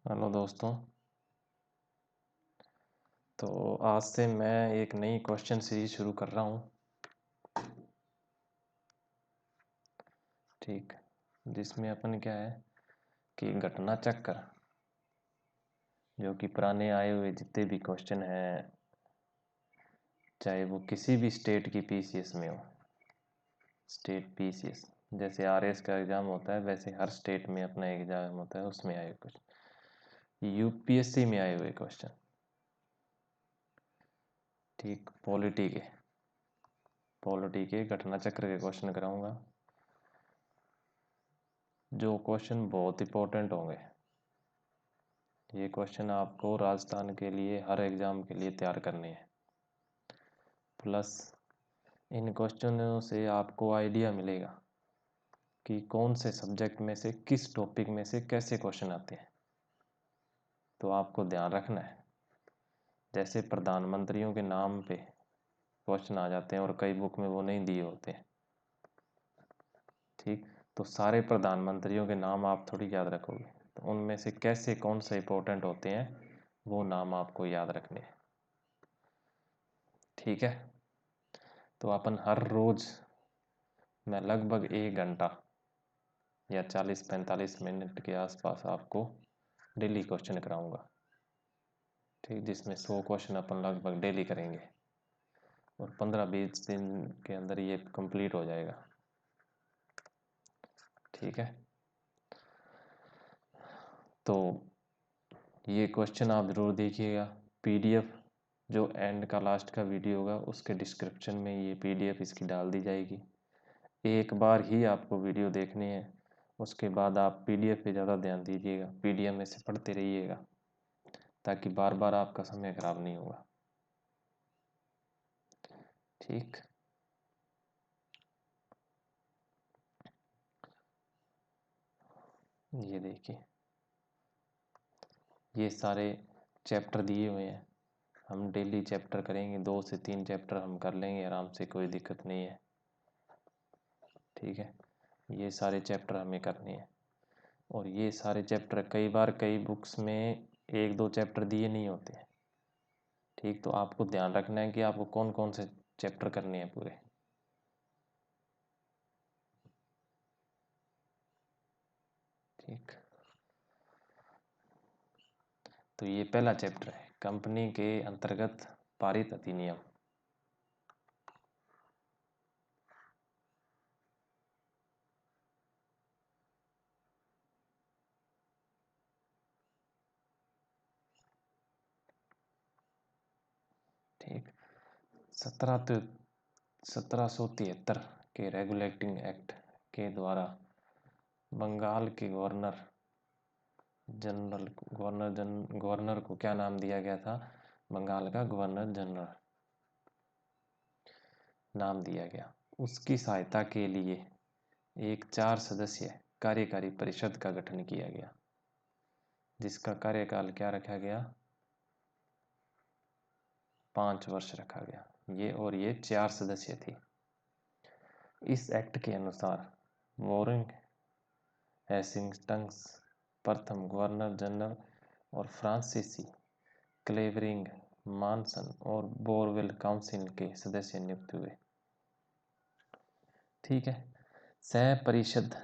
Hello दोस्तों। तो आज से मैं एक नई क्वेश्चन सीरीज शुरू कर रहा हूँ। ठीक, जिसमें अपन क्या है कि घटना चक्र, जो कि पुराने आए हुए जितने भी क्वेश्चन हैं, चाहे वो किसी भी स्टेट की पीसीएस में हो, स्टेट पीसीएस जैसे आरएस का एग्ज़ाम होता है वैसे हर स्टेट में अपना एग्ज़ाम होता है, उसमें आए कुछ यूपीएससी में आए हुए क्वेश्चन, ठीक, पॉलिटी के घटना चक्र के क्वेश्चन कराऊंगा। जो क्वेश्चन बहुत इंपॉर्टेंट होंगे, ये क्वेश्चन आपको राजस्थान के लिए हर एग्ज़ाम के लिए तैयार करने हैं। प्लस इन क्वेश्चनों से आपको आइडिया मिलेगा कि कौन से सब्जेक्ट में से किस टॉपिक में से कैसे क्वेश्चन आते हैं। तो आपको ध्यान रखना है, जैसे प्रधानमंत्रियों के नाम पे क्वेश्चन आ जाते हैं और कई बुक में वो नहीं दिए होते हैं, ठीक। तो सारे प्रधानमंत्रियों के नाम आप थोड़ी याद रखोगे, तो उनमें से कैसे कौन से इंपॉर्टेंट होते हैं वो नाम आपको याद रखने हैं, ठीक है। तो अपन हर रोज़ मैं लगभग 1 घंटा या 40-45 मिनट के आसपास आपको डेली क्वेश्चन कराऊंगा, ठीक, जिसमें 100 क्वेश्चन अपन लगभग डेली करेंगे और 15-20 दिन के अंदर ये कंप्लीट हो जाएगा, ठीक है। तो ये क्वेश्चन आप ज़रूर देखिएगा। पीडीएफ जो एंड का लास्ट का वीडियो होगा उसके डिस्क्रिप्शन में ये पीडीएफ इसकी डाल दी जाएगी। एक बार ही आपको वीडियो देखनी है, उसके बाद आप पीडीएफ पे ज़्यादा ध्यान दीजिएगा, पीडीएफ में से पढ़ते रहिएगा ताकि बार बार आपका समय खराब नहीं होगा, ठीक। ये देखिए, ये सारे चैप्टर दिए हुए हैं। हम डेली चैप्टर करेंगे, 2 से 3 चैप्टर हम कर लेंगे आराम से, कोई दिक्कत नहीं है, ठीक है। ये सारे चैप्टर हमें करने हैं और ये सारे चैप्टर कई बार कई बुक्स में 1-2 चैप्टर दिए नहीं होते हैं, ठीक। तो आपको ध्यान रखना है कि आपको कौन कौन से चैप्टर करने हैं पूरे, ठीक। तो ये पहला चैप्टर है, कंपनी के अंतर्गत पारित अधिनियम, ठीक। 1773 के रेगुलेटिंग एक्ट के द्वारा बंगाल के गवर्नर को क्या नाम दिया गया था? बंगाल का गवर्नर जनरल नाम दिया गया। उसकी सहायता के लिए एक 4 सदस्यीय कार्यकारी परिषद का गठन किया गया, जिसका कार्यकाल क्या रखा गया? 5 वर्ष रखा गया। ये 4 सदस्य थी। इस एक्ट के अनुसार वॉरेन हेस्टिंग्स प्रथम गवर्नर जनरल और फ्रांसीसी क्लेवरिंग, मानसन और बोरवेल काउंसिल के सदस्य नियुक्त हुए, ठीक है। सह परिषद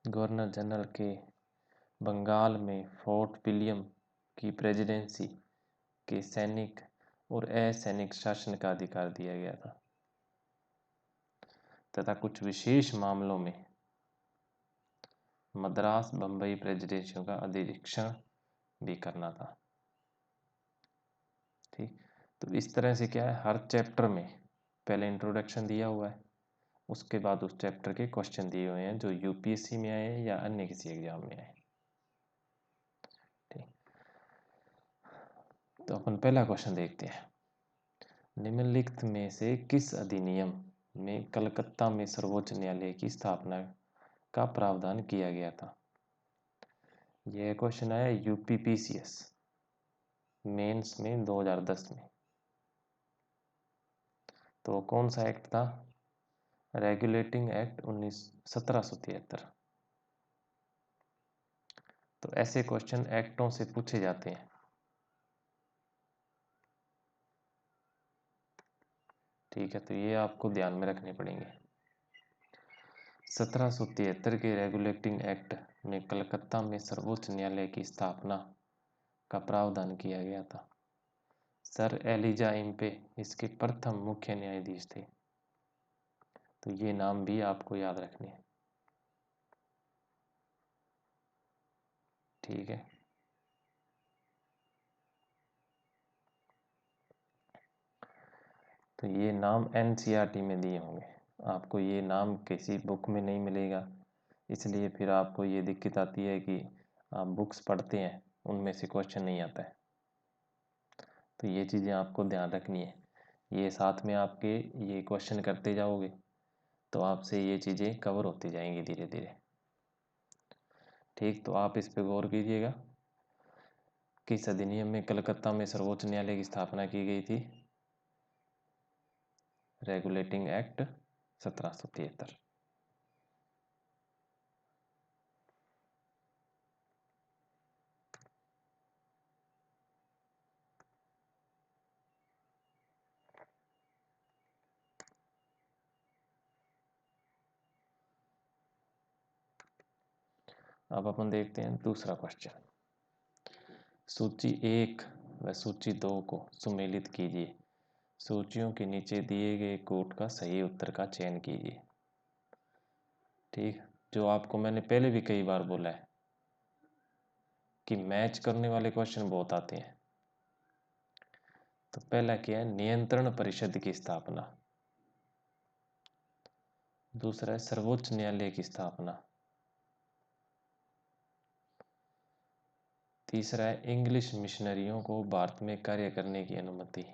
गवर्नर जनरल के बंगाल में फोर्ट विलियम की प्रेसिडेंसी के सैनिक और असैनिक शासन का अधिकार दिया गया था तथा कुछ विशेष मामलों में मद्रास बम्बई प्रेसिडेंसियों का अधिरीक्षण भी करना था, ठीक। तो इस तरह से क्या है, हर चैप्टर में पहले इंट्रोडक्शन दिया हुआ है, उसके बाद उस चैप्टर के क्वेश्चन दिए हुए हैं जो यूपीएससी में आए हैं या अन्य किसी एग्जाम में आए, ठीक। तो अपन पहला क्वेश्चन देखते हैं। निम्नलिखित में से किस अधिनियम में कलकत्ता में सर्वोच्च न्यायालय की स्थापना का प्रावधान किया गया था? यह क्वेश्चन आया यूपीपीसीएस मेंस में 2010 में। तो कौन सा एक्ट था? रेगुलेटिंग एक्ट 1773, तो ऐसे क्वेश्चन एक्टों से पूछे जाते हैं। ठीक है, तो ये आपको ध्यान में रखने पड़ेंगे। 1773 के रेगुलेटिंग एक्ट में कलकत्ता में सर्वोच्च न्यायालय की स्थापना का प्रावधान किया गया था। सर एलिजा इम्पे इसके प्रथम मुख्य न्यायाधीश थे। तो ये नाम भी आपको याद रखने हैं। ठीक है, तो ये नाम एनसीईआरटी में दिए होंगे। आपको ये नाम किसी बुक में नहीं मिलेगा, इसलिए फिर आपको ये दिक्कत आती है कि आप बुक्स पढ़ते हैं उनमें से क्वेश्चन नहीं आता है। तो ये चीज़ें आपको ध्यान रखनी है। ये साथ में आपके ये क्वेश्चन करते जाओगे तो आपसे ये चीज़ें कवर होती जाएंगी धीरे धीरे। ठीक, तो आप इस पे गौर कीजिएगा। किस अधिनियम में कलकत्ता में सर्वोच्च न्यायालय की स्थापना की गई थी? Regulating act 1773। अब अपन देखते हैं दूसरा क्वेश्चन। सूची 1 व सूची 2 को सुमेलित कीजिए। सूचियों के नीचे दिए गए कोट का सही उत्तर का चयन कीजिए। ठीक, जो आपको मैंने पहले भी कई बार बोला है कि मैच करने वाले क्वेश्चन बहुत आते हैं। तो पहला क्या है? नियंत्रण परिषद की स्थापना। दूसरा है सर्वोच्च न्यायालय की स्थापना। तीसरा है इंग्लिश मिशनरियों को भारत में कार्य करने की अनुमति।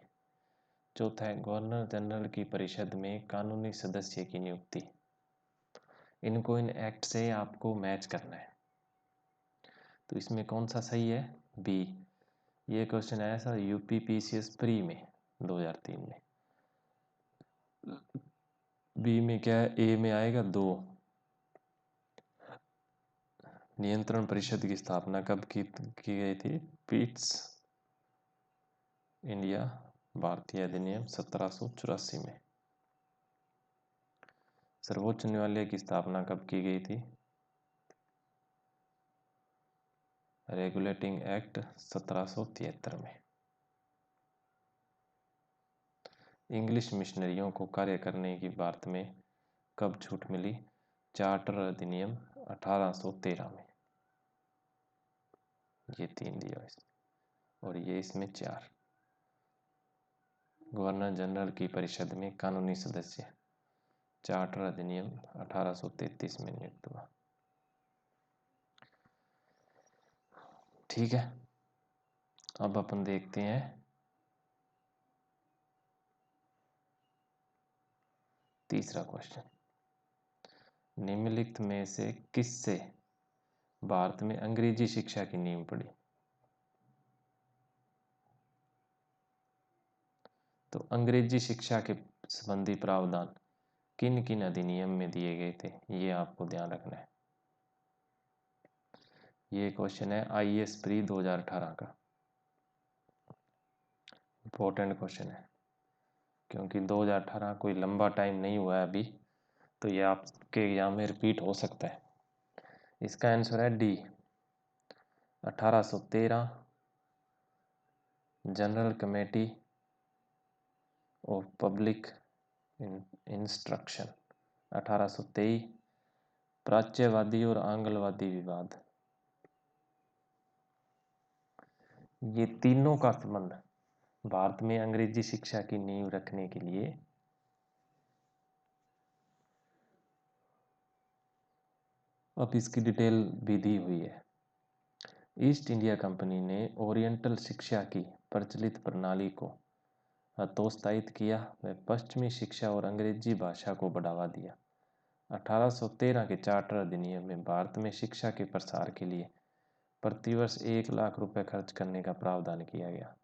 चौथा है गवर्नर जनरल की परिषद में कानूनी सदस्य की नियुक्ति। इनको इन एक्ट से आपको मैच करना है। तो इसमें कौन सा सही है? बी। ये क्वेश्चन आया था यूपी पीसीएस प्री में 2003 में। बी में क्या है? ए में आएगा 2। नियंत्रण परिषद की स्थापना कब की गई थी? पीट्स इंडिया भारतीय अधिनियम 1784 में। सर्वोच्च न्यायालय की स्थापना कब की गई थी? रेगुलेटिंग एक्ट 1773 में। इंग्लिश मिशनरियों को कार्य करने की भारत में कब छूट मिली? चार्टर अधिनियम 1813 में। ये 3 दिया इसमें, और ये इसमें 4। गवर्नर जनरल की परिषद में कानूनी सदस्य चार्टर अधिनियम 1833 में नियुक्त हुआ। ठीक है, अब अपन देखते हैं तीसरा क्वेश्चन। निम्नलिखित में से किससे भारत में अंग्रेजी शिक्षा की नींव पड़ी? तो अंग्रेजी शिक्षा के संबंधी प्रावधान किन किन अधिनियम में दिए गए थे, ये आपको ध्यान रखना है। ये क्वेश्चन है आईएएस प्री 2018 का। इंपॉर्टेंट क्वेश्चन है, क्योंकि 2018 कोई लंबा टाइम नहीं हुआ है अभी, तो ये आपके एग्जाम में रिपीट हो सकता है। इसका आंसर है D, 1813 general committee of public instruction. 1823 प्राच्यवादी और आंग्लवादी विवाद। ये तीनों का संबंध भारत में अंग्रेजी शिक्षा की नींव रखने के लिए अब इसकी डिटेल भी दी हुई है। ईस्ट इंडिया कंपनी ने ओरिएंटल शिक्षा की प्रचलित प्रणाली को हतोत्साहित किया व पश्चिमी शिक्षा और अंग्रेजी भाषा को बढ़ावा दिया। 1813 के चार्टर अधिनियम में भारत में शिक्षा के प्रसार के लिए प्रतिवर्ष 1 लाख रुपए खर्च करने का प्रावधान किया गया।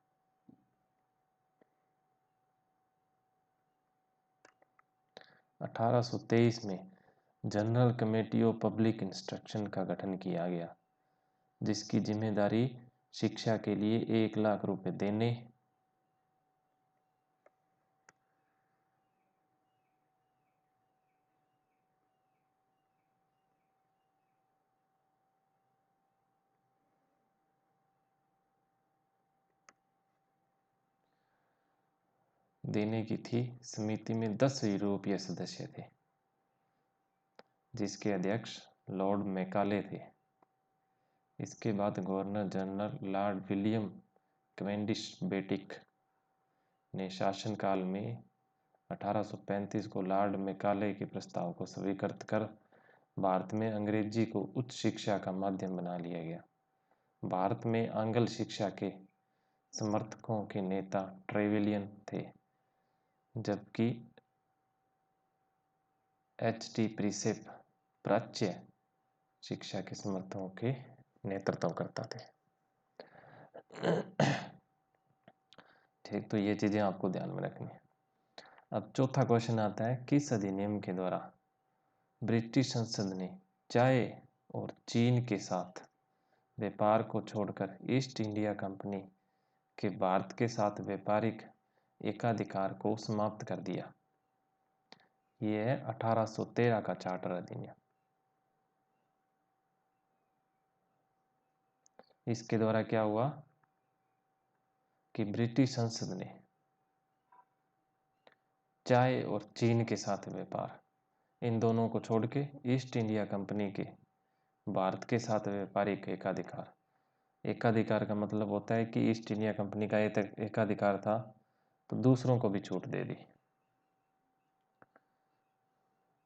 1823 में general committee of public instruction का गठन किया गया, जिसकी जिम्मेदारी शिक्षा के लिए 1 लाख रुपए देने, देने की थी। समिति में 10 यूरोपीय सदस्य थे, जिसके अध्यक्ष लॉर्ड मैकाले थे। इसके बाद governor general Lord William Cavendish Bentinck ने शासनकाल में 1835 को लॉर्ड मैकाले के प्रस्ताव को स्वीकृत कर भारत में अंग्रेजी को उच्च शिक्षा का माध्यम बना लिया गया। भारत में आंग्ल शिक्षा के समर्थकों के नेता ट्रेवेलियन थे, जबकि एच.टी. प्रिंसेप प्राच्य शिक्षा के समर्थकों के नेतृत्व करता थे। ठीक, तो ये चीजें आपको ध्यान में रखनी है। अब चौथा क्वेश्चन आता है, किस अधिनियम के द्वारा ब्रिटिश संसद ने चाय और चीन के साथ व्यापार को छोड़कर ईस्ट इंडिया कंपनी के भारत के साथ व्यापारिक एकाधिकार को समाप्त कर दिया? यह है 1813 का चार्टर अधिनियम। इसके द्वारा क्या हुआ कि ब्रिटिश संसद ने चाय और चीन के साथ व्यापार, इन दोनों को छोड़ के ईस्ट इंडिया कंपनी के भारत के साथ व्यापारिक एकाधिकार, एकाधिकार का मतलब होता है कि ईस्ट इंडिया कंपनी का एकाधिकार था तो दूसरों को भी छूट दे दी।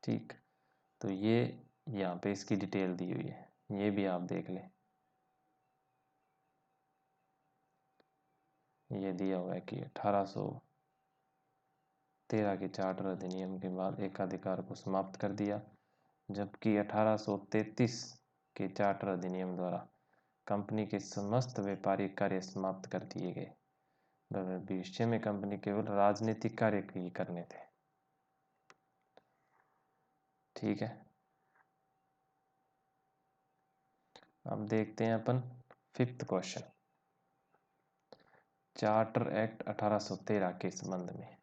ठीक, तो ये यहाँ पे इसकी डिटेल दी हुई है, ये भी आप देख लें। ये दिया हुआ है कि 1813 के चार्टर अधिनियम के बाद एकाधिकार को समाप्त कर दिया, जबकि 1833 के चार्टर अधिनियम द्वारा कंपनी के समस्त व्यापारिक कार्य समाप्त कर दिए गए। भविष्य में कंपनी केवल राजनीतिक कार्य ही करने थे। ठीक है, अब देखते हैं अपन 5th क्वेश्चन, चार्टर एक्ट 1813 के संबंध में।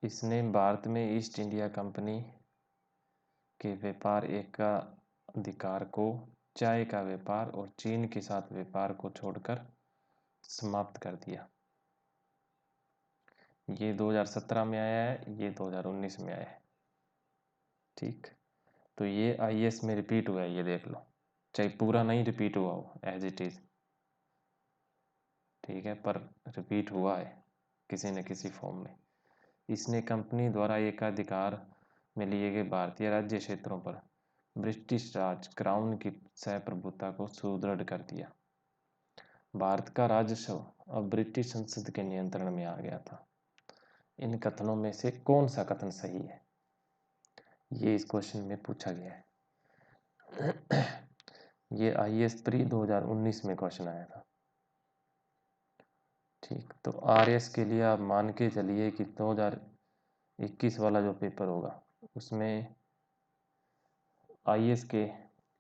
इसने भारत में ईस्ट इंडिया कंपनी के व्यापार एकाधिकार को चाय का व्यापार और चीन के साथ व्यापार को छोड़कर समाप्त कर दिया। ये 2017 में आया है, ये 2019 में आया है। ठीक, तो ये आईएएस में रिपीट हुआ है, ये देख लो, चाहे पूरा नहीं रिपीट हुआ हो एज इट इज। ठीक है, पर रिपीट हुआ है किसी न किसी फॉर्म में। इसने कंपनी द्वारा एकाधिकार में लिए गए भारतीय राज्य क्षेत्रों पर ब्रिटिश राज क्राउन की सहप्रभुता को सुदृढ़ कर दिया। भारत का राजस्व अब ब्रिटिश संसद के नियंत्रण में आ गया था। इन कथनों में से कौन सा कथन सही है? ये इस क्वेश्चन में पूछा गया है। ये आईएएस प्री 2019 में क्वेश्चन आया था। ठीक, तो आरएस के लिए आप मान के चलिए कि 2021 वाला जो पेपर होगा उसमें आईएएस के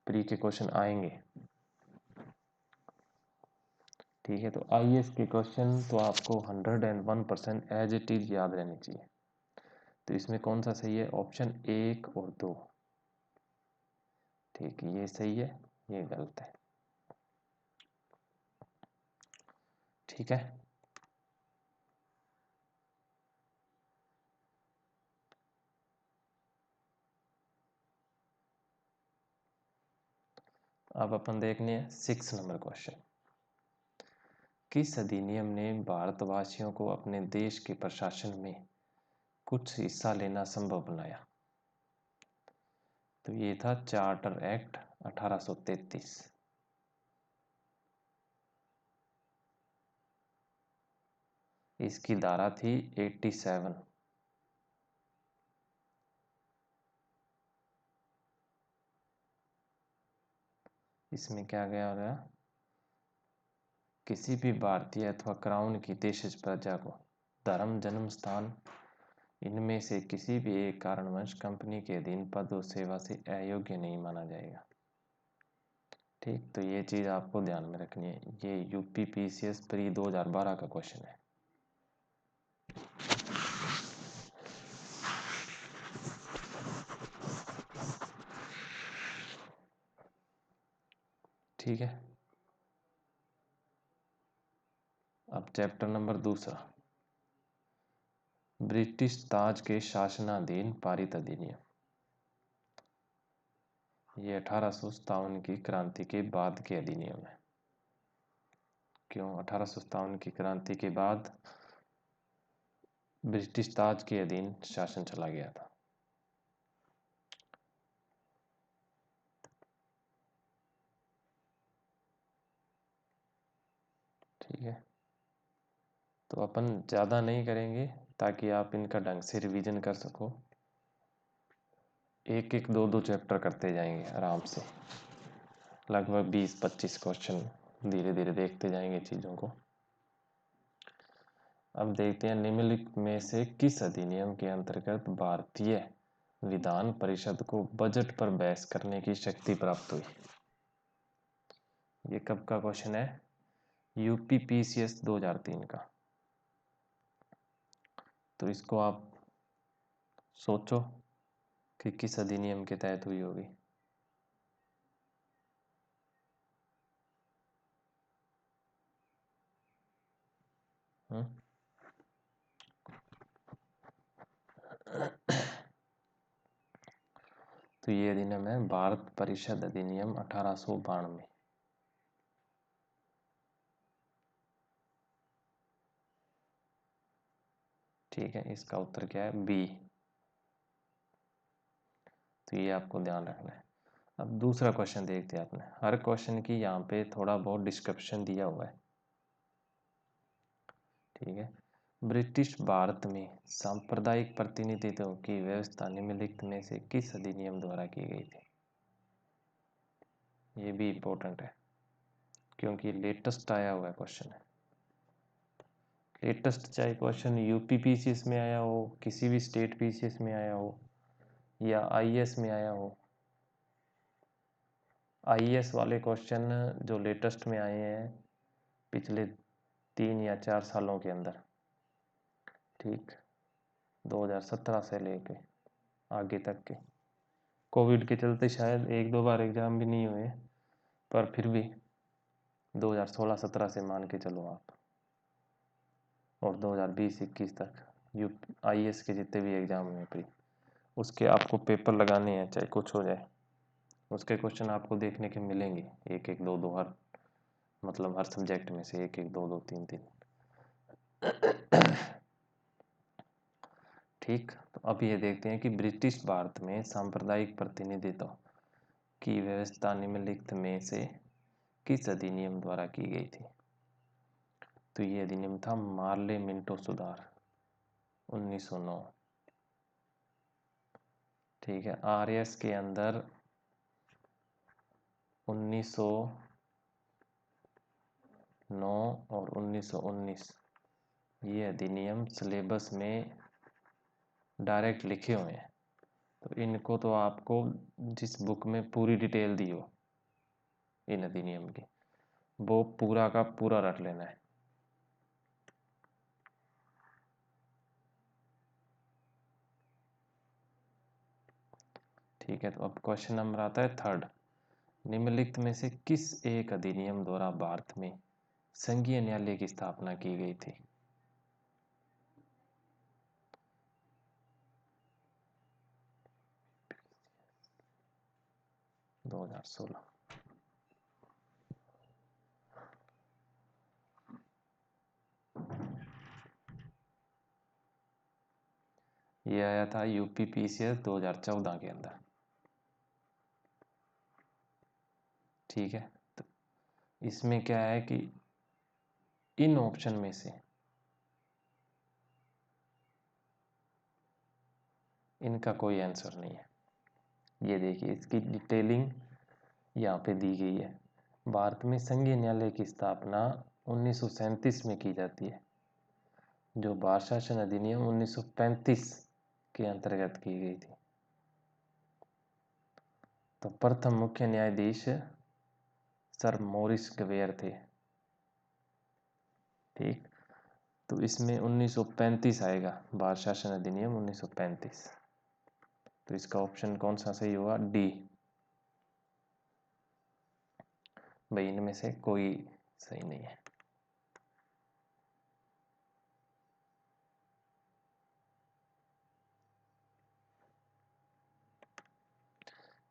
प्री के क्वेश्चन आएंगे। ठीक है, तो आईएएस के क्वेश्चन तो आपको 101% एज इट इज याद रहनी चाहिए। तो इसमें कौन सा सही है? ऑप्शन 1 और 2। ठीक, ये सही है, ये गलत है। ठीक है, अब अपन देखने हैं 6 नंबर क्वेश्चन। किस अधिनियम ने भारतवासियों को अपने देश के प्रशासन में कुछ हिस्सा लेना संभव बनाया? तो ये था चार्टर एक्ट 1833। इसकी धारा थी 87। इसमें क्या गया हो रहा, किसी भी भारतीय अथवा क्राउन की देशज प्रजा को धर्म, जन्म स्थान, इनमें से किसी भी एक कारणवश कंपनी के अधीन पद और सेवा से अयोग्य नहीं माना जाएगा। ठीक, तो ये चीज़ आपको ध्यान में रखनी है। ये यूपी पीसीएस प्री 2012 का क्वेश्चन है। ठीक है, अब चैप्टर नंबर 2, ब्रिटिश ताज के शासनाधीन पारित अधिनियम। ये 1857 की क्रांति के बाद के अधिनियम है। क्यों 1857 की क्रांति के बाद ब्रिटिश ताज के अधीन शासन चला गया था। ठीक है, तो अपन ज़्यादा नहीं करेंगे ताकि आप इनका ढंग से रिवीजन कर सको। एक एक दो दो चैप्टर करते जाएंगे आराम से, लगभग 20-25 क्वेश्चन धीरे धीरे देखते जाएंगे चीज़ों को। अब देखते हैं निम्नलिखित में से किस अधिनियम के अंतर्गत भारतीय विधान परिषद को बजट पर बहस करने की शक्ति प्राप्त हुई। ये कब का क्वेश्चन है? यूपी पीसीएस 2003 का। तो इसको आप सोचो कि किस अधिनियम के तहत हुई होगी। तो ये अधिनियम है भारत परिषद अधिनियम 1892। ठीक है, इसका उत्तर क्या है? बी। तो ये आपको ध्यान रखना है। अब दूसरा क्वेश्चन देखते हैं आपने। हर क्वेश्चन की यहाँ पे थोड़ा बहुत डिस्क्रिप्शन दिया हुआ है। ठीक है, ब्रिटिश भारत में सांप्रदायिक प्रतिनिधित्व की व्यवस्था निम्नलिखित में से किस अधिनियम द्वारा की गई थी? ये भी इम्पोर्टेंट है क्योंकि लेटेस्ट आया हुआ क्वेश्चन है। लेटेस्ट चाहे क्वेश्चन यूपी पीसीएस में आया हो, किसी भी स्टेट पीसीएस में आया हो, या आईएएस में आया हो। आईएएस वाले क्वेश्चन जो लेटेस्ट में आए हैं पिछले 3 या 4 सालों के अंदर, ठीक, 2017 से लेके आगे तक के, कोविड के चलते शायद 1-2 बार एग्जाम भी नहीं हुए, पर फिर भी 2016-17 से मान के चलो आप, और 2020-21 तक आईएएस के जितने भी एग्जाम हुए प्री, उसके आपको पेपर लगाने हैं चाहे कुछ हो जाए, उसके क्वेश्चन आपको देखने के मिलेंगे। एक एक दो दो हर, मतलब हर सब्जेक्ट में से एक एक दो दो तीन तीन। ठीक, तो अब ये देखते हैं कि ब्रिटिश भारत में सांप्रदायिक प्रतिनिधित्व की व्यवस्था निम्नलिखित में से किस अधिनियम द्वारा की गई थी? तो ये अधिनियम था मार्ले मिंटो सुधार 1909। ठीक है, आरएस के अंदर 1909 और 1919 ये अधिनियम सिलेबस में डायरेक्ट लिखे हुए हैं। तो इनको तो आपको जिस बुक में पूरी डिटेल दी हो इन अधिनियम की, वो पूरा का पूरा रट लेना है। ठीक है, तो अब क्वेश्चन नंबर आता है 3rd। निम्नलिखित में से किस एक अधिनियम द्वारा भारत में संघीय न्यायालय की स्थापना की गई थी? - 2016। ये आया था यूपी पीसीएस 2014 के अंदर। ठीक है, तो इसमें क्या है कि इन ऑप्शन में से इनका कोई आंसर नहीं है। ये देखिए, इसकी डिटेलिंग यहाँ पे दी गई है। भारत में संघीय न्यायालय की स्थापना 1937 में की जाती है, जो भारत शासन अधिनियम 1935 के अंतर्गत की गई थी। तो प्रथम मुख्य न्यायाधीश सर मॉरिस गवेयर थे। ठीक, तो इसमें 1935 आएगा, बाल शासन अधिनियम 1935। तो इसका ऑप्शन कौन सा सही होगा? डी। भाई इनमें से कोई सही नहीं है।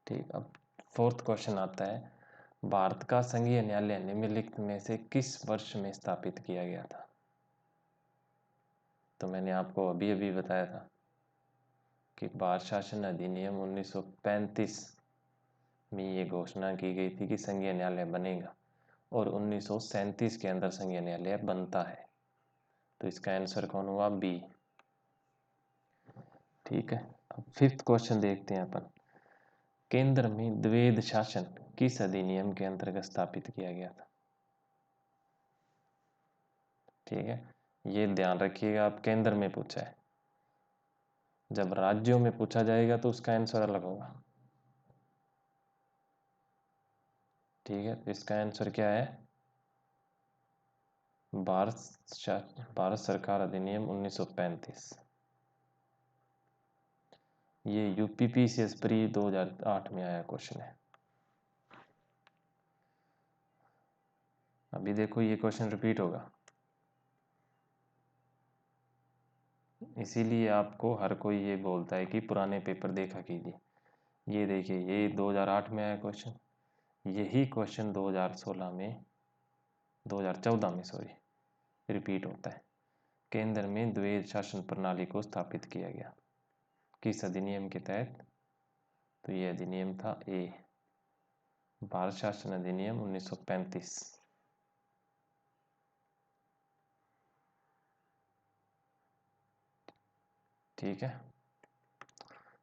ठीक, अब फोर्थ क्वेश्चन आता है, भारत का संघीय न्यायालय निम्नलिखित में से किस वर्ष में स्थापित किया गया था? तो मैंने आपको अभी अभी बताया था कि भारत शासन अधिनियम 1935 में ये घोषणा की गई थी कि संघीय न्यायालय बनेगा, और 1937 के अंदर संघीय न्यायालय बनता है। तो इसका आंसर कौन हुआ? बी। ठीक है, अब फिफ्थ क्वेश्चन देखते हैं अपन। केंद्र में द्वैध शासन किस अधिनियम के अंतर्गत स्थापित किया गया था? ठीक है, ये ध्यान रखिएगा, आप केंद्र में पूछा है, जब राज्यों में पूछा जाएगा तो उसका आंसर अलग होगा। ठीक है, तो इसका आंसर क्या है? भारत सरकार अधिनियम 1935। ये यूपीपीसीएस प्री 2008 में आया क्वेश्चन है। अभी देखो ये क्वेश्चन रिपीट होगा, इसीलिए आपको हर कोई ये बोलता है कि पुराने पेपर देखा कीजिए। ये देखिए, ये 2008 में आया क्वेश्चन, यही क्वेश्चन 2016 में 2014 में सॉरी रिपीट होता है। केंद्र में द्वैध शासन प्रणाली को स्थापित किया गया किस अधिनियम के तहत? तो ये अधिनियम था ए, भारत शासन अधिनियम 1935। ठीक है,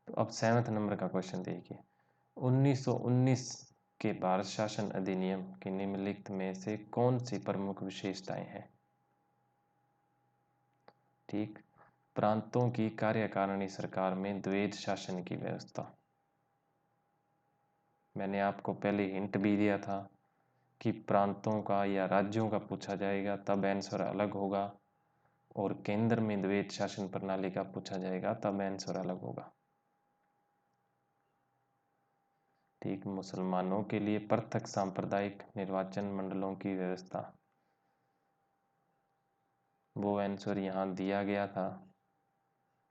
तो अब 7वें नंबर का क्वेश्चन देखिए। 1919 के भारत शासन अधिनियम की निम्नलिखित में से कौन सी प्रमुख विशेषताएं हैं? ठीक, प्रांतों की कार्यकारिणी सरकार में द्वैध शासन की व्यवस्था। मैंने आपको पहले हिंट भी दिया था कि प्रांतों का या राज्यों का पूछा जाएगा तब आंसर अलग होगा, और केंद्र में द्वैध शासन प्रणाली का पूछा जाएगा तब आंसर अलग होगा। ठीक, मुसलमानों के लिए पृथक सांप्रदायिक निर्वाचन मंडलों की व्यवस्था, वो आंसर यहाँ दिया गया था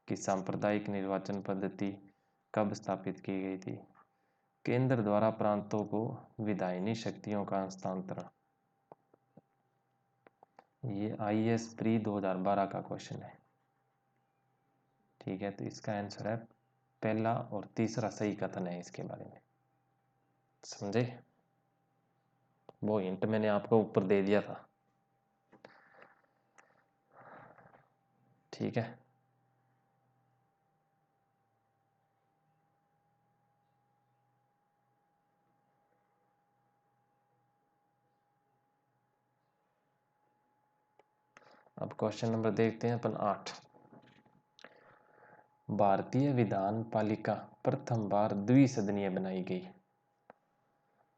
कि सांप्रदायिक निर्वाचन पद्धति कब स्थापित की गई थी? केंद्र द्वारा प्रांतों को विधायिनी शक्तियों का हस्तांतरण, ये आईएएस प्री 2012 का क्वेश्चन है। ठीक है, तो इसका आंसर है पहला और तीसरा सही कथन है इसके बारे में, समझे? वो हिंट मैंने आपको ऊपर दे दिया था। ठीक है, अब क्वेश्चन नंबर देखते हैं अपन 8। भारतीय विधान पालिका प्रथम बार द्विसदनीय बनाई गई।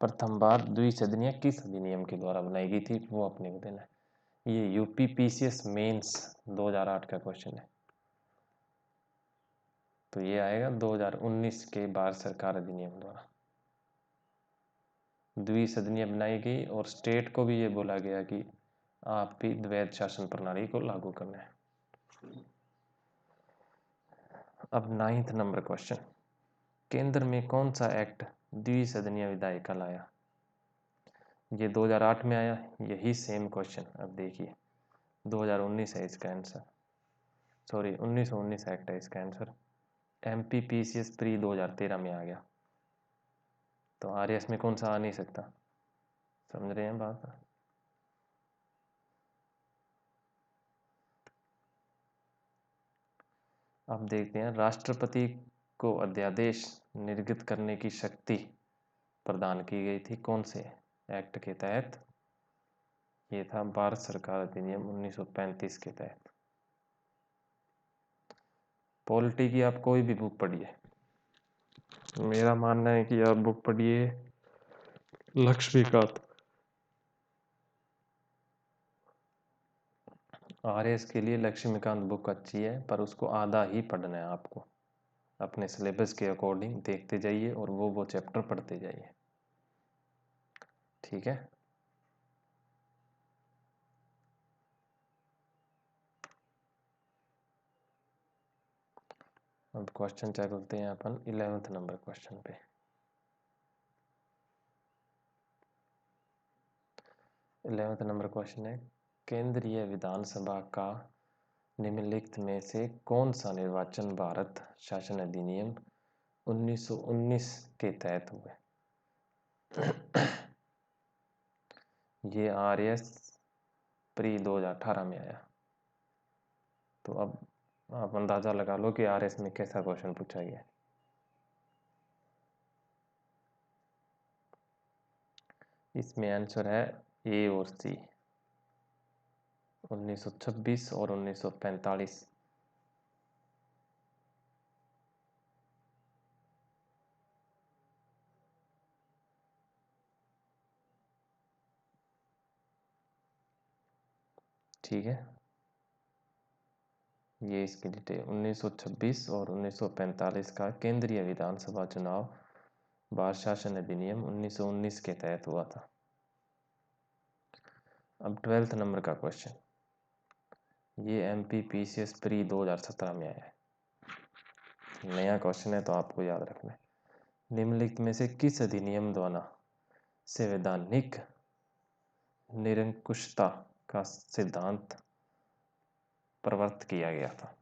प्रथम बार द्विसदनीय किस अधिनियम के द्वारा बनाई गई थी, वो अपने को देना है। ये यूपीपीसीएस मेंस 2008 का क्वेश्चन है। तो ये आएगा 2019 के भारत सरकार अधिनियम द्वारा द्विसदनीय बनाई गई, और स्टेट को भी ये बोला गया कि आप भी द्वैध शासन प्रणाली को लागू करना है। अब 9th नंबर क्वेश्चन, केंद्र में कौन सा एक्ट द्विसदनीय विधायिका लाया? ये 2008 में आया, यही सेम क्वेश्चन। अब देखिए 2019 है इसका आंसर, सॉरी 1919 एक्ट है इसका आंसर। एमपीपीसीएस प्री 2013 में आ गया, तो आरएस में कौन सा आ नहीं सकता? समझ रहे हैं बात? अब देखते हैं, राष्ट्रपति को अध्यादेश निर्गत करने की शक्ति प्रदान की गई थी कौन से एक्ट के तहत? ये था भारत सरकार अधिनियम 1935 के तहत। पॉलिटी की आप कोई भी बुक पढ़िए, मेरा मानना है कि आप बुक पढ़िए लक्ष्मीकांत आरएस के लिए लक्ष्मीकांत बुक अच्छी है, पर उसको आधा ही पढ़ना है आपको। अपने सिलेबस के अकॉर्डिंग देखते जाइए और वो चैप्टर पढ़ते जाइए, ठीक है। अब क्वेश्चन चेक करते हैं अपन 11वें नंबर क्वेश्चन पे। 11वें नंबर क्वेश्चन है, केंद्रीय विधानसभा का निम्नलिखित में से कौन सा निर्वाचन भारत शासन अधिनियम 1919 के तहत हुए? ये आरएस प्री 2018 में आया। तो अब आप अंदाजा लगा लो कि आरएस में कैसा क्वेश्चन पूछा गया। इसमें आंसर है ए और सी, 1926 और 1945। ठीक है, ये इसकी डिटेल 1926 और 1945 का केंद्रीय विधानसभा चुनाव भारत शासन अधिनियम 1919 के तहत हुआ था। अब 12th नंबर का क्वेश्चन, ये MPPCS प्री 2017 में आया है, नया क्वेश्चन है तो आपको याद रखना है। निम्नलिखित में से किस अधिनियम द्वारा संवैधानिक निरंकुशता का सिद्धांत प्रवर्तित किया गया था?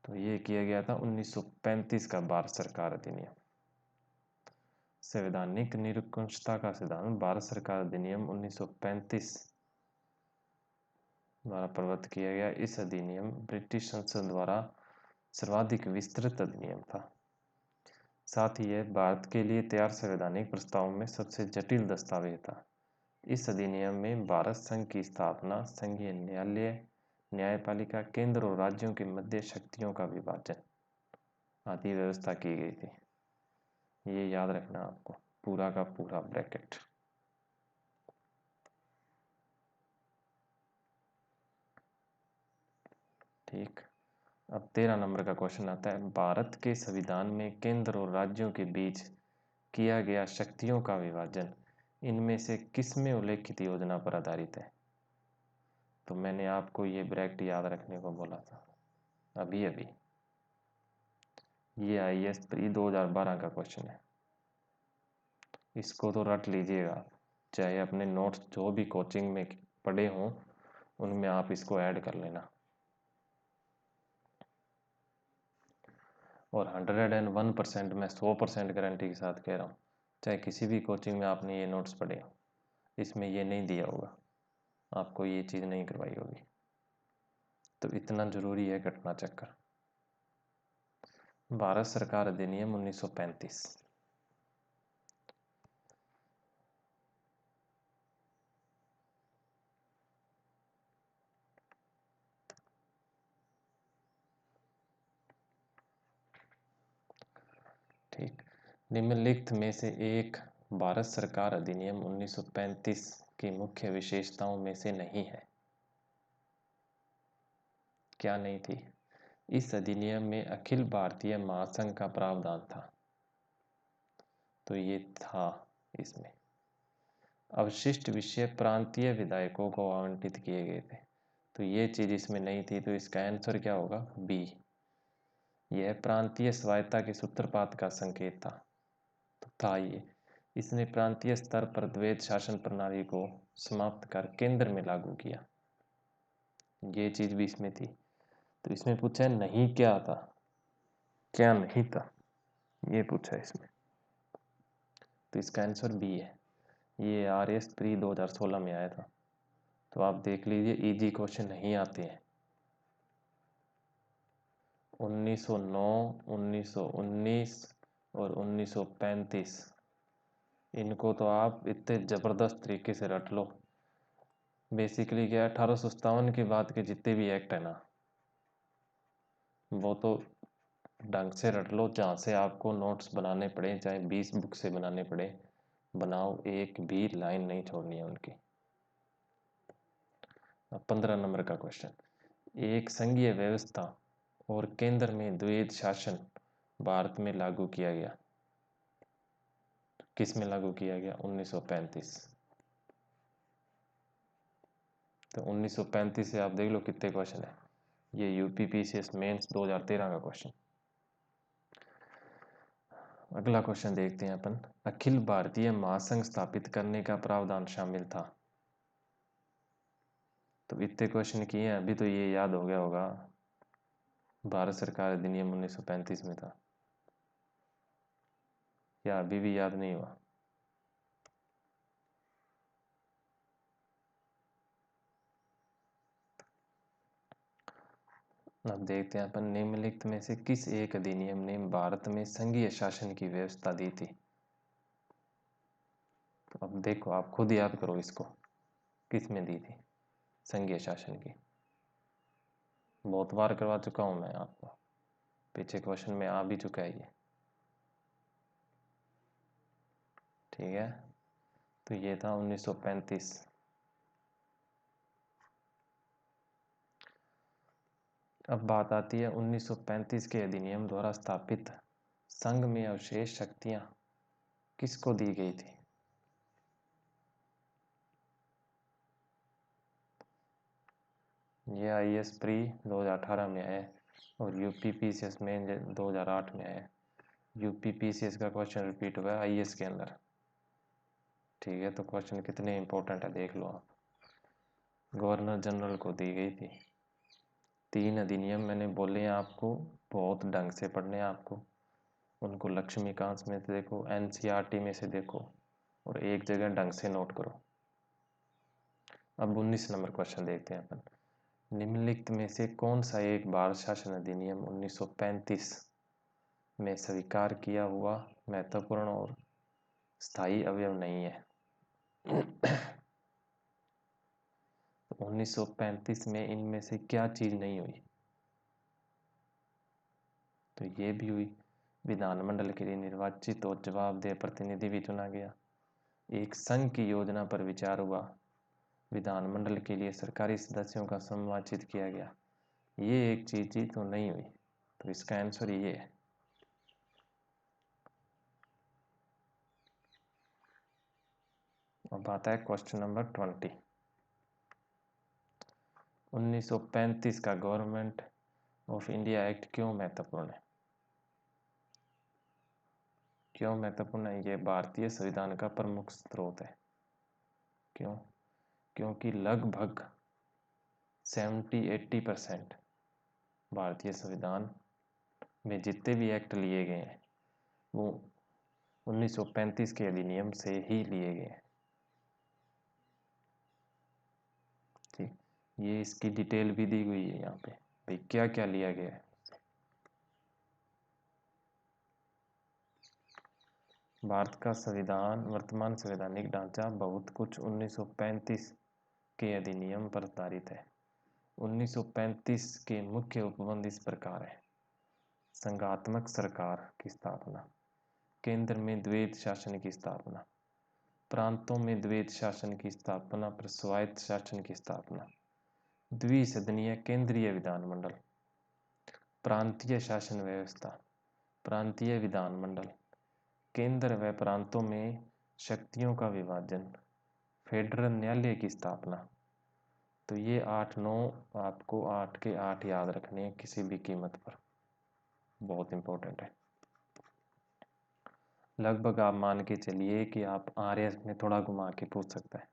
तो ये किया गया था 1935 का भारत सरकार अधिनियम। संवैधानिक निरंकुशता का सिद्धांत भारत सरकार अधिनियम 1935 द्वारा प्रवर्तित किया गया। इस अधिनियम ब्रिटिश संसद द्वारा सर्वाधिक विस्तृत अधिनियम था। साथ ही यह भारत के लिए तैयार संवैधानिक प्रस्तावों में सबसे जटिल दस्तावेज था। इस अधिनियम में भारत संघ की स्थापना, संघीय न्यायालय, न्यायपालिका, केंद्र और राज्यों के मध्य शक्तियों का विभाजन आदि व्यवस्था की गई थी। ये याद रखना आपको, पूरा का पूरा ब्रैकेट। ठीक, अब 13 नंबर का क्वेश्चन आता है, भारत के संविधान में केंद्र और राज्यों के बीच किया गया शक्तियों का विभाजन इनमें से किसमें उल्लेखित योजना पर आधारित है? तो मैंने आपको ये ब्रैकेट याद रखने को बोला था अभी अभी। ये IAS प्री 2012 का क्वेश्चन है, इसको तो रट लीजिएगा, चाहे अपने नोट्स जो भी कोचिंग में पढ़े हों उनमें आप इसको ऐड कर लेना। और 101% मैं 100% गारंटी के साथ कह रहा हूँ, चाहे किसी भी कोचिंग में आपने ये नोट्स पढ़े हो, इसमें ये नहीं दिया होगा, आपको ये चीज़ नहीं करवाई होगी। तो इतना ज़रूरी है घटना चक्कर। भारत सरकार अधिनियम 1935। ठीक, निम्नलिखित में से एक भारत सरकार अधिनियम 1935 की मुख्य विशेषताओं में से नहीं है। क्या नहीं थी? इस अधिनियम में अखिल भारतीय महासंघ का प्रावधान था, तो ये था इसमें। अवशिष्ट विषय प्रांतीय विधायकों को आवंटित किए गए थे, तो ये चीज़ इसमें नहीं थी, तो इसका आंसर क्या होगा? बी। यह प्रांतीय स्वायत्ता के सूत्रपात का संकेत था, तो था ये। इसने प्रांतीय स्तर पर द्वैध शासन प्रणाली को समाप्त कर केंद्र में लागू किया, ये चीज़ भी इसमें थी। तो इसमें पूछा है नहीं क्या था, क्या नहीं था, ये पूछा है इसमें, तो इसका आंसर बी है। ये RS प्री 2016 में आया था, तो आप देख लीजिए, इजी क्वेश्चन नहीं आते हैं। 1909, 1919 और 1935, इनको तो आप इतने ज़बरदस्त तरीके से रट लो। बेसिकली क्या है, 1857 के बाद के जितने भी एक्ट है ना, वो तो ढंग से रट लो, जहाँ से आपको नोट्स बनाने पड़े, चाहे 20 बुक से बनाने पड़े, बनाओ, एक भी लाइन नहीं छोड़नी है उनकी। अब 15 नंबर का क्वेश्चन, एक संघीय व्यवस्था और केंद्र में द्वैध शासन भारत में लागू किया गया। किस में लागू किया गया? 1935। तो 1935 से आप देख लो कितने क्वेश्चन है। ये यूपीपीसीएस मेंस 2013 का क्वेश्चन। अगला क्वेश्चन देखते हैं अपन, अखिल भारतीय महासंघ स्थापित करने का प्रावधान शामिल था। तो इतने क्वेश्चन किए हैं, अभी तो ये याद हो गया होगा, भारत सरकार अधिनियम 1935 में था, या अभी भी याद नहीं हुआ? अब देखते हैं अपन, निम्नलिखित में से किस एक अधिनियम ने भारत में संघीय शासन की व्यवस्था दी थी? तो अब देखो, आप खुद याद करो इसको, किस में दी थी संघीय शासन की? बहुत बार करवा चुका हूं मैं आपको, पीछे क्वेश्चन में आ भी चुका है ये, ठीक है। तो ये था 1935। अब बात आती है 1935 के अधिनियम द्वारा स्थापित संघ में अवशेष शक्तियां किसको दी गई थी? ये आईएएस प्री 2018 में है और यूपीपीसीएस में 2008 में है। यूपीपीसीएस का क्वेश्चन रिपीट हुआ है आईएएस के अंदर, ठीक है। तो क्वेश्चन कितने इंपॉर्टेंट है देख लो आप। गवर्नर जनरल को दी गई थी। 3 अधिनियम मैंने बोले हैं आपको, बहुत ढंग से पढ़ने हैं आपको। उनको लक्ष्मीकांत में से देखो, एनसीईआरटी में से देखो, और एक जगह ढंग से नोट करो। अब 19 नंबर क्वेश्चन देखते हैं अपन, निम्नलिखित में से कौन सा एक भारत शासन अधिनियम 1935 में स्वीकार किया हुआ महत्वपूर्ण और स्थायी अवयव नहीं है? तो 1935 में इनमें से क्या चीज नहीं हुई? तो ये भी हुई, विधानमंडल के लिए निर्वाचित और जवाबदेह प्रतिनिधि भी चुना गया, एक संघ की योजना पर विचार हुआ, विधानमंडल के लिए सरकारी सदस्यों का समायोजित किया गया। ये एक चीज ही तो नहीं हुई, तो इसका आंसर ये है। अब आता है क्वेश्चन नंबर 20। 1935 का गवर्नमेंट ऑफ इंडिया एक्ट क्यों महत्वपूर्ण है? क्यों महत्वपूर्ण है? ये भारतीय संविधान का प्रमुख स्रोत है। क्यों? क्योंकि लगभग 70-80% भारतीय संविधान में जितने भी एक्ट लिए गए हैं वो 1935 के अधिनियम से ही लिए गए हैं। ठीक, ये इसकी डिटेल भी दी हुई है यहाँ पे, भाई क्या क्या लिया गया है। भारत का संविधान, वर्तमान संवैधानिक ढांचा बहुत कुछ 1935 के अधिनियम पर आधारित है। 1935 के मुख्य उपबंध इस प्रकार है, संघात्मक सरकार की स्थापना, केंद्र में द्वैध शासन की स्थापना, प्रांतों में द्वैध शासन की स्थापना पर स्वायत्त शासन की स्थापना, द्विसदनीय केंद्रीय विधानमंडल, प्रांतीय शासन व्यवस्था, प्रांतीय विधानमंडल, केंद्र व प्रांतों में शक्तियों का विभाजन, फेडरल न्यायालय की स्थापना। तो ये 8-9 आपको 8 के 8 याद रखने हैं किसी भी कीमत पर, बहुत इंपॉर्टेंट है। लगभग आप मान के चलिए कि आप आरएस में थोड़ा घुमा के पूछ सकता है,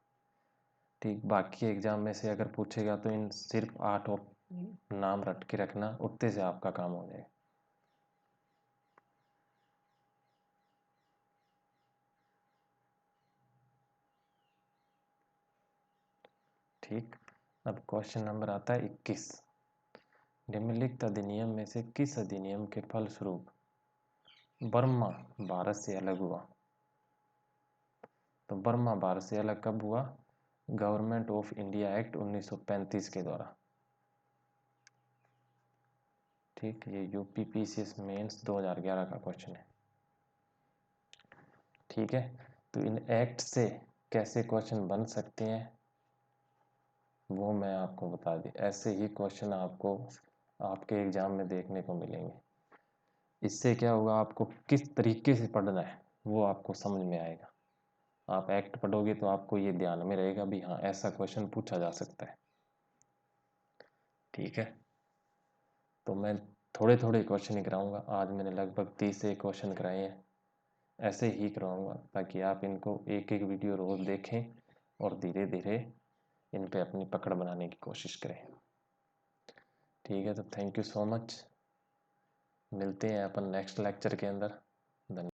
ठीक। बाकी एग्जाम में से अगर पूछेगा तो इन सिर्फ 8 नाम रट के रखना, उतने से आपका काम हो जाएगा। ठीक, अब क्वेश्चन नंबर आता है 21। निम्नलिखित अधिनियम में से किस अधिनियम के फलस्वरूप बर्मा भारत से अलग हुआ? तो बर्मा भारत से अलग कब हुआ? गवर्नमेंट ऑफ इंडिया एक्ट 1935 के द्वारा। ठीक, ये यूपीपीसीएस मेंस 2011 का क्वेश्चन है, ठीक है। तो इन एक्ट से कैसे क्वेश्चन बन सकते हैं वो मैं आपको बता दी। ऐसे ही क्वेश्चन आपको आपके एग्ज़ाम में देखने को मिलेंगे। इससे क्या होगा, आपको किस तरीके से पढ़ना है वो आपको समझ में आएगा। आप एक्ट पढ़ोगे तो आपको ये ध्यान में रहेगा भी हाँ ऐसा क्वेश्चन पूछा जा सकता है। ठीक है, तो मैं थोड़े थोड़े क्वेश्चन ही कराऊंगा। आज मैंने लगभग 30 से क्वेश्चन कराए हैं, ऐसे ही कराऊंगा ताकि आप इनको एक एक वीडियो रोज़ देखें और धीरे धीरे इन पे अपनी पकड़ बनाने की कोशिश करें। ठीक है, तो थैंक यू सो मच। मिलते हैं अपन नेक्स्ट लेक्चर के अंदर। धन्यवाद।